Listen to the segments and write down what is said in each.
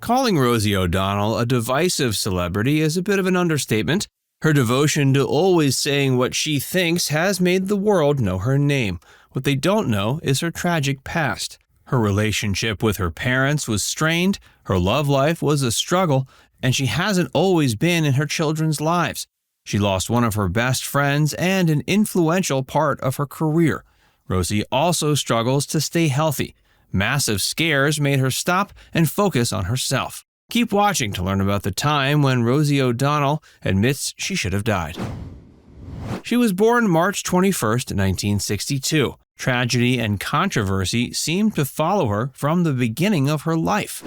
Calling Rosie O'Donnell a divisive celebrity is a bit of an understatement. Her devotion to always saying what she thinks has made the world know her name. What they don't know is her tragic past. Her relationship with her parents was strained, her love life was a struggle, and she hasn't always been in her children's lives. She lost one of her best friends and an influential part of her career. Rosie also struggles to stay healthy. Massive scares made her stop and focus on herself. Keep watching to learn about the time when Rosie O'Donnell admits she should have died. She was born March 21st, 1962. Tragedy and controversy seemed to follow her from the beginning of her life.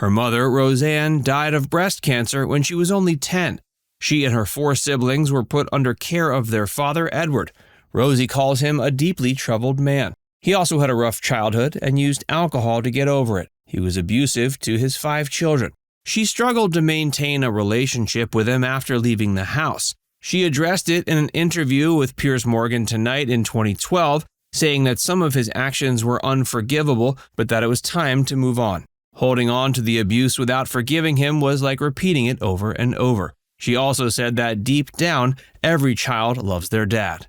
Her mother, Roseanne, died of breast cancer when she was only 10. She and her 4 siblings were put under care of their father, Edward. Rosie calls him a deeply troubled man. He also had a rough childhood and used alcohol to get over it. He was abusive to his 5 children. She struggled to maintain a relationship with him after leaving the house. She addressed it in an interview with Piers Morgan Tonight in 2012, saying that some of his actions were unforgivable, but that it was time to move on. Holding on to the abuse without forgiving him was like repeating it over and over. She also said that deep down, every child loves their dad.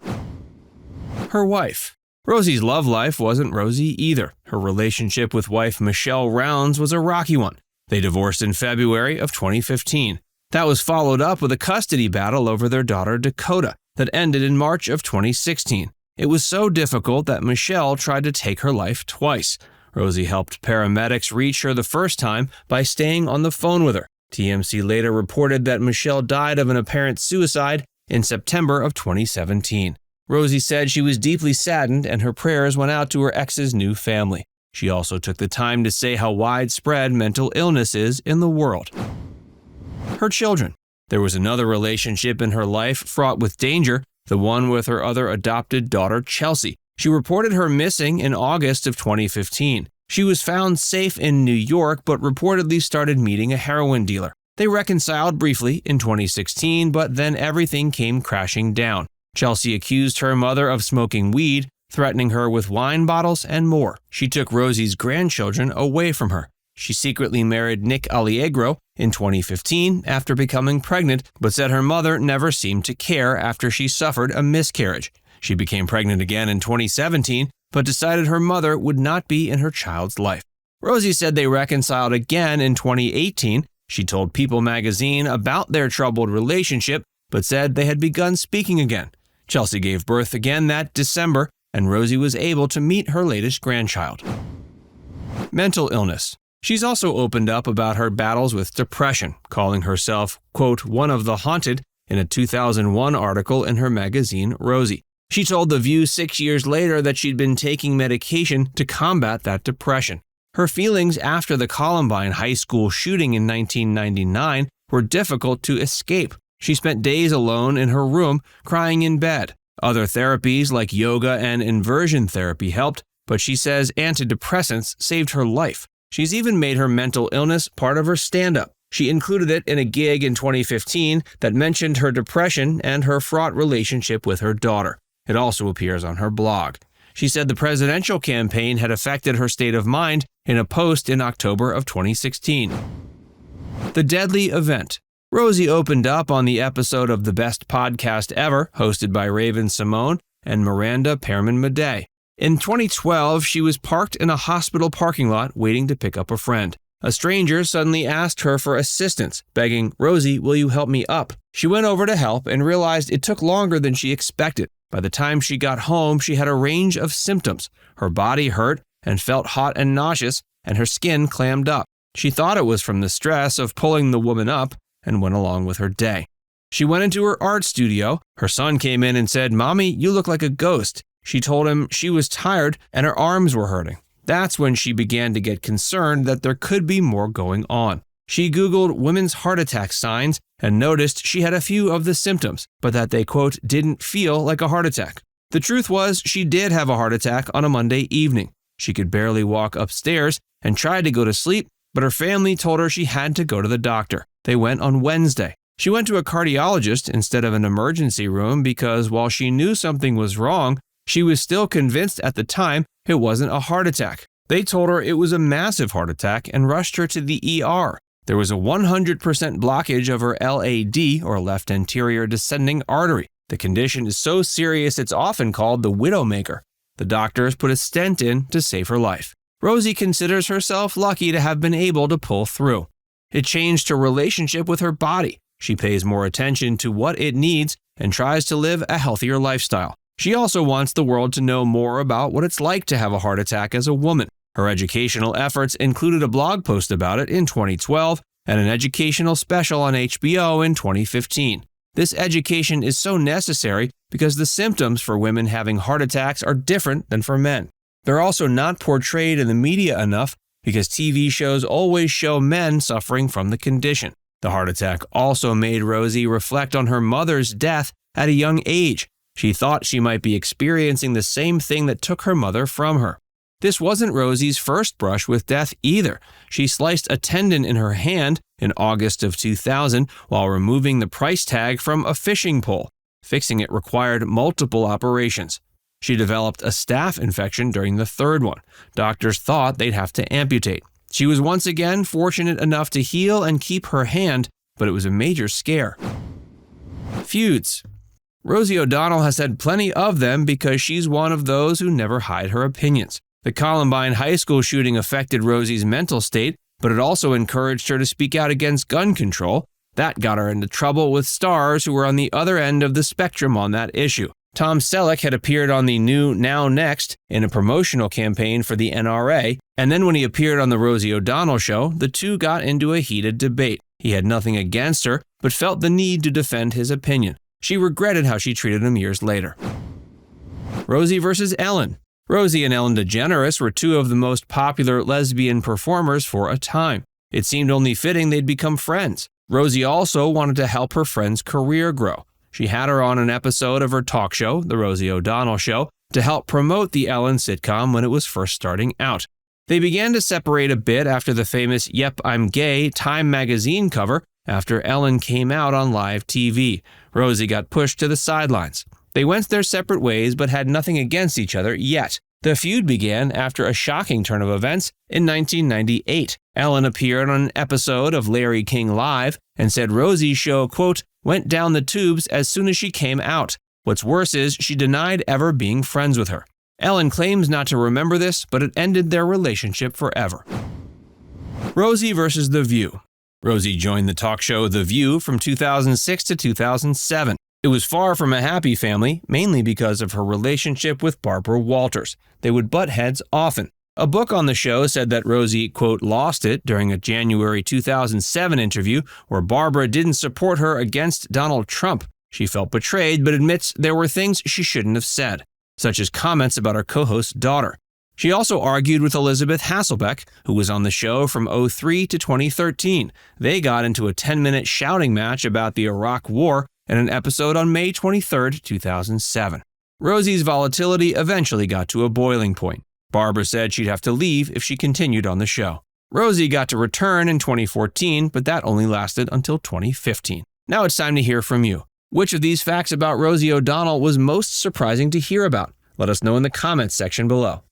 Her wife. Rosie's love life wasn't rosy either. Her relationship with wife Michelle Rounds was a rocky one. They divorced in February of 2015. That was followed up with a custody battle over their daughter Dakota that ended in March of 2016. It was so difficult that Michelle tried to take her life twice. Rosie helped paramedics reach her the first time by staying on the phone with her. TMZ later reported that Michelle died of an apparent suicide in September of 2017. Rosie said she was deeply saddened and her prayers went out to her ex's new family. She also took the time to say how widespread mental illness is in the world. Her children. There was another relationship in her life fraught with danger, the one with her other adopted daughter, Chelsea. She reported her missing in August of 2015. She was found safe in New York, but reportedly started meeting a heroin dealer. They reconciled briefly in 2016, but then everything came crashing down. Chelsea accused her mother of smoking weed, threatening her with wine bottles and more. She took Rosie's grandchildren away from her. She secretly married Nick Allegro in 2015 after becoming pregnant, but said her mother never seemed to care after she suffered a miscarriage. She became pregnant again in 2017, but decided her mother would not be in her child's life. Rosie said they reconciled again in 2018. She told People magazine about their troubled relationship, but said they had begun speaking again. Chelsea gave birth again that December, and Rosie was able to meet her latest grandchild. Mental illness. She's also opened up about her battles with depression, calling herself, quote, one of the haunted in a 2001 article in her magazine, Rosie. She told The View 6 years later that she'd been taking medication to combat that depression. Her feelings after the Columbine high school shooting in 1999 were difficult to escape. She spent days alone in her room, crying in bed. Other therapies like yoga and inversion therapy helped, but she says antidepressants saved her life. She's even made her mental illness part of her stand-up. She included it in a gig in 2015 that mentioned her depression and her fraught relationship with her daughter. It also appears on her blog. She said the presidential campaign had affected her state of mind in a post in October of 2016. The deadly event. Rosie opened up on the episode of The Best Podcast Ever, hosted by Raven Simone and Miranda Perman-Madej. In 2012, she was parked in a hospital parking lot waiting to pick up a friend. A stranger suddenly asked her for assistance, begging, "Rosie, will you help me up?" She went over to help and realized it took longer than she expected. By the time she got home, she had a range of symptoms. Her body hurt and felt hot and nauseous, and her skin clammed up. She thought it was from the stress of pulling the woman up and went along with her day. She went into her art studio. Her son came in and said, "Mommy, you look like a ghost." She told him she was tired and her arms were hurting. That's when she began to get concerned that there could be more going on. She Googled women's heart attack signs and noticed she had a few of the symptoms, but that they, quote, didn't feel like a heart attack. The truth was she did have a heart attack on a Monday evening. She could barely walk upstairs and tried to go to sleep, but her family told her she had to go to the doctor. They went on Wednesday. She went to a cardiologist instead of an emergency room because while she knew something was wrong, she was still convinced at the time it wasn't a heart attack. They told her it was a massive heart attack and rushed her to the ER. There was a 100% blockage of her LAD, or left anterior descending artery. The condition is so serious it's often called the widowmaker. The doctors put a stent in to save her life. Rosie considers herself lucky to have been able to pull through. It changed her relationship with her body. She pays more attention to what it needs and tries to live a healthier lifestyle. She also wants the world to know more about what it's like to have a heart attack as a woman. Her educational efforts included a blog post about it in 2012 and an educational special on HBO in 2015. This education is so necessary because the symptoms for women having heart attacks are different than for men. They're also not portrayed in the media enough because TV shows always show men suffering from the condition. The heart attack also made Rosie reflect on her mother's death at a young age. She thought she might be experiencing the same thing that took her mother from her. This wasn't Rosie's first brush with death either. She sliced a tendon in her hand in August of 2000 while removing the price tag from a fishing pole. Fixing it required multiple operations. She developed a staph infection during the third one. Doctors thought they'd have to amputate. She was once again fortunate enough to heal and keep her hand, but it was a major scare. Feuds. Rosie O'Donnell has had plenty of them because she's one of those who never hide her opinions. The Columbine High School shooting affected Rosie's mental state, but it also encouraged her to speak out against gun control. That got her into trouble with stars who were on the other end of the spectrum on that issue. Tom Selleck had appeared on the new Now Next in a promotional campaign for the NRA, and then when he appeared on the Rosie O'Donnell show, the two got into a heated debate. He had nothing against her, but felt the need to defend his opinion. She regretted how she treated him years later. Rosie versus Ellen. Rosie and Ellen Degeners were two of the most popular lesbian performers for a time. It seemed only fitting they'd become friends. Rosie also wanted to help her friend's career grow. She had her on an episode of her talk show, The Rosie O'Donnell Show, to help promote the Ellen sitcom when it was first starting out. They began to separate a bit after the famous Yep, I'm Gay Time magazine cover after Ellen came out on live TV. Rosie got pushed to the sidelines. They went their separate ways but had nothing against each other yet. The feud began after a shocking turn of events in 1998. Ellen appeared on an episode of Larry King Live and said Rosie's show, quote, went down the tubes as soon as she came out. What's worse is she denied ever being friends with her. Ellen claims not to remember this, but it ended their relationship forever. Rosie versus The View. Rosie joined the talk show The View from 2006 to 2007. It was far from a happy family, mainly because of her relationship with Barbara Walters. They would butt heads often. A book on the show said that Rosie, quote, lost it during a January 2007 interview where Barbara didn't support her against Donald Trump. She felt betrayed, but admits there were things she shouldn't have said, such as comments about her co-host's daughter. She also argued with Elizabeth Hasselbeck, who was on the show from 2003 to 2013. They got into a 10-minute shouting match about the Iraq War in an episode on May 23, 2007. Rosie's volatility eventually got to a boiling point. Barbara said she'd have to leave if she continued on the show. Rosie got to return in 2014, but that only lasted until 2015. Now it's time to hear from you. Which of these facts about Rosie O'Donnell was most surprising to hear about? Let us know in the comments section below.